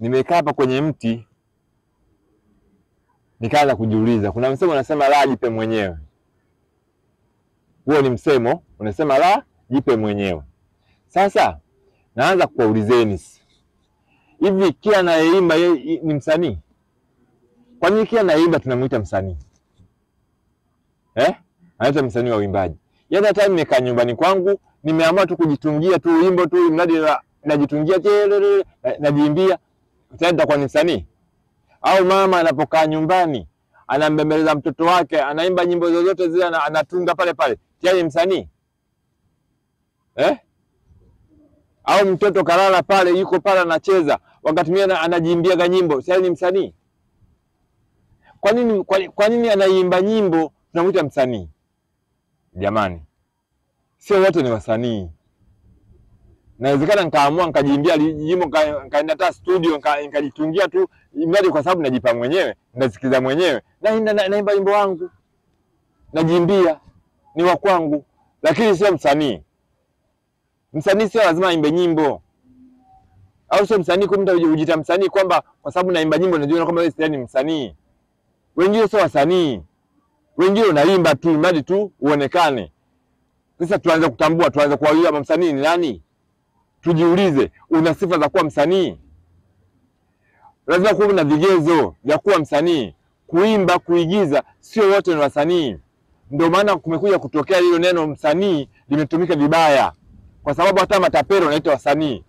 Nimekaa hapa kwenye mti nikaanza kujiuliza, kuna msemo unasema la jipe mwenyewe. Huo ni msemo unasema la jipe mwenyewe. Sasa naanza kuwaulizeni, hivi kila anayeimba ni msanii? Kwa nini kila anayeimba tunamuita msanii? Anaitwa msanii wa uimbaji. Yaani hata nimekaa nyumbani kwangu nimeamua tu kujitungia tu wimbo tu, mradi najitungia najiimbia, tayari nitakuwa ni msanii? Au mama anapokaa nyumbani anambembeleza mtoto wake, anaimba nyimbo zozote zile, anatunga pale pale, tayari msanii? Au mtoto kalala pale, yuko pale anacheza, wakati mwingine anajiimbia nyimbo, tayari ni msanii? Kwa nini anaimba nyimbo tunamuita msanii? Jamani, sio wote ni wasanii. Nawezekana nikaamua nikajiimbia nyimbo, nikaenda hata studio nikajitungia tu, mradi kwa sababu najipa mwenyewe, nasikiza mwenyewe, naimba nyimbo wangu, najiimbia, ni wa kwangu, lakini sio msanii. Msanii sio lazima aimbe nyimbo. Au sio msanii kumta ujita msanii kwamba kwa sababu naimba nyimbo najiona kama wewe ni msanii. Wengine sio wasanii. Wengine unaimba tu mradi tu uonekane. Sasa tuanze kutambua, tuanze kuwajua msanii ni nani? Tujiulize, una sifa za kuwa msanii? Lazima kuwe na vigezo vya kuwa msanii. Kuimba, kuigiza, sio wote ni wasanii. Ndio maana kumekuja kutokea hilo neno msanii limetumika vibaya. Kwa sababu hata matapeli wanaitwa wasanii.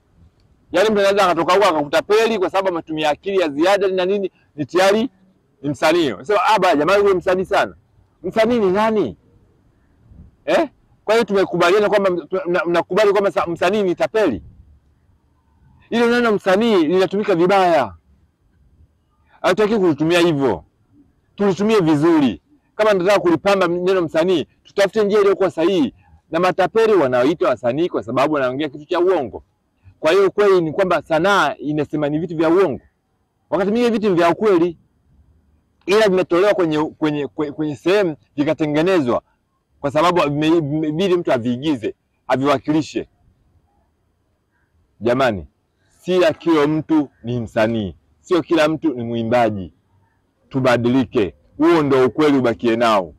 Yaani mtu anaweza akatoka huko akakutapeli kwa sababu ametumia akili ya ziada na nini, ni tayari ni msanii. Sasa jamaa yule msanii sana. Msanii ni nani? Kwa hiyo tumekubaliana kwamba mnakubali kwamba msanii ni tapeli. Ile neno msanii linatumika vibaya. Hatutaki kulitumia hivyo. Tulitumie vizuri. Kama tunataka kulipamba neno msanii, tutafute njia iliyokuwa sahihi. Na matapeli wanaoitwa wasanii kwa sababu wanaongea kitu cha uongo. Kwa hiyo kweli ni kwamba sanaa inasema ni vitu vya uongo. Wakati mwingine vitu vya ukweli, ila vimetolewa kwenye sehemu vikatengenezwa kwa sababu vile mtu aviigize, aviwakilishe. Jamani, si kila mtu ni msanii, sio kila mtu ni mwimbaji. Tubadilike. Huo ndio ukweli, ubakie nao.